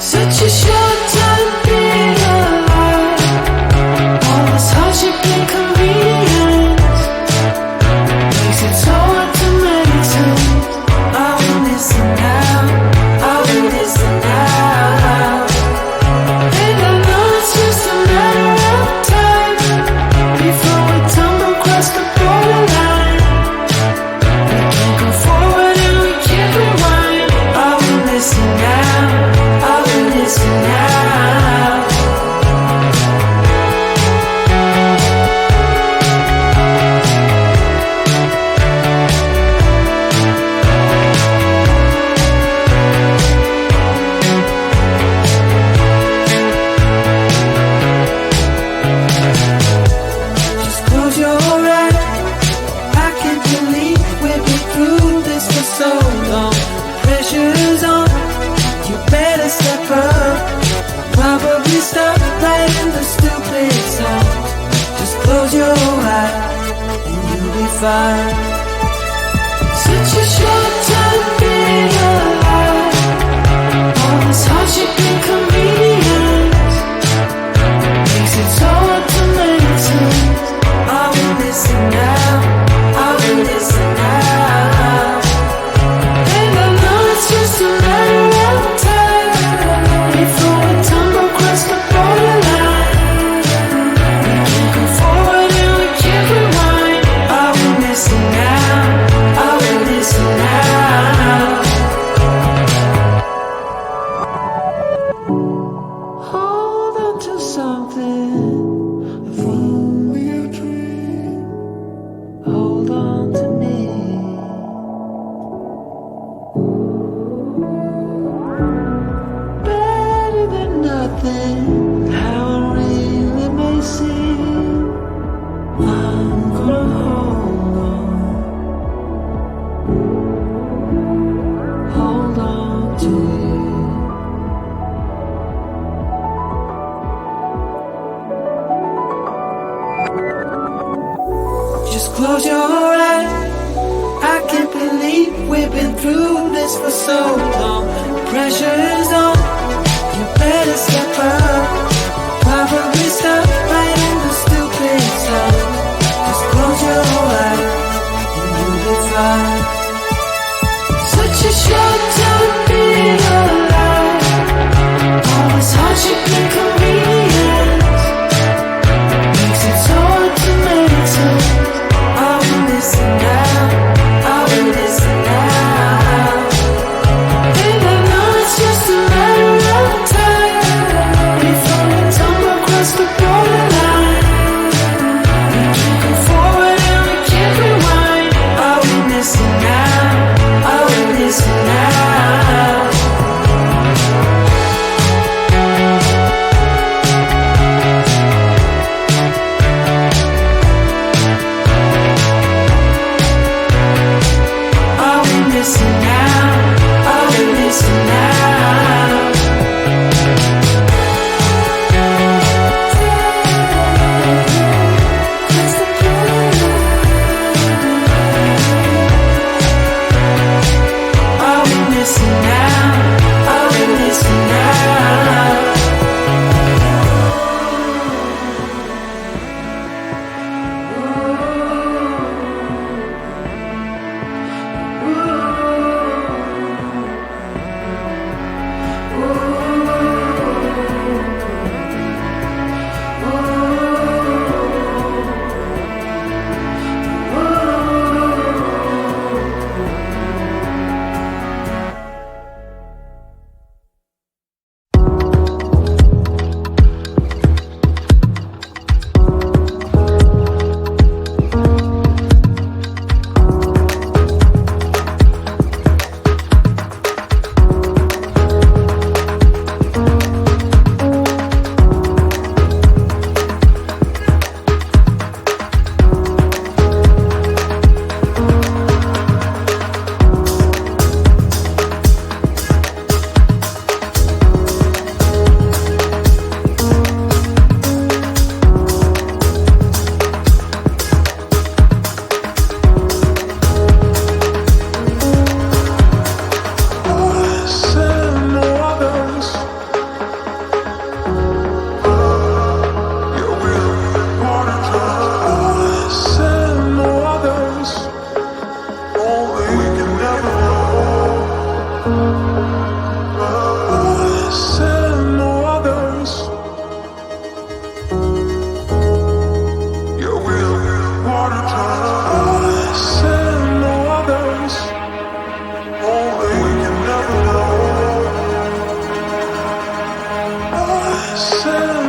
Such a short time being alive. All this hardship and convenience makes it so hard to make sense. I will listen now, I will listen now. And I know it's just a matter of time before we tumble across the borderline. We can't go forward and we can't rewind. I will listen now, I will listen now. Just close your eyes. I can't believe we've been through this for so long. Pressure's on, you better step up. Probably stop writing the stupid song. Just close your eyes and you'll be fine. Such a short time being alive. All this hardship and convenience makes it so hard to make sense. I will listen now, I will listen now. And I know it's just a matter of time before we tumble across the borderline. We can't go forward and we can't rewind. I will listen now, I will listen now. Hold on to something, if only a dream. Hold on to me. Better than nothing, how it really may seem. I'm gonna hold on to you. Just close your eyes. I can't believe we've been through this for so long. Pressure is on, you better step up. Probably stop writing the stupid stuff. Just close your eyes and you'll be fine. Such a short time being alive. All this hardship and convenience makes it so hard to make sense. I will listen now, I will listen now. And I know it's just a matter of time before we tumble across the borderline. We can't go forward and we can't rewind. I will listen now, I will listen now. yourself.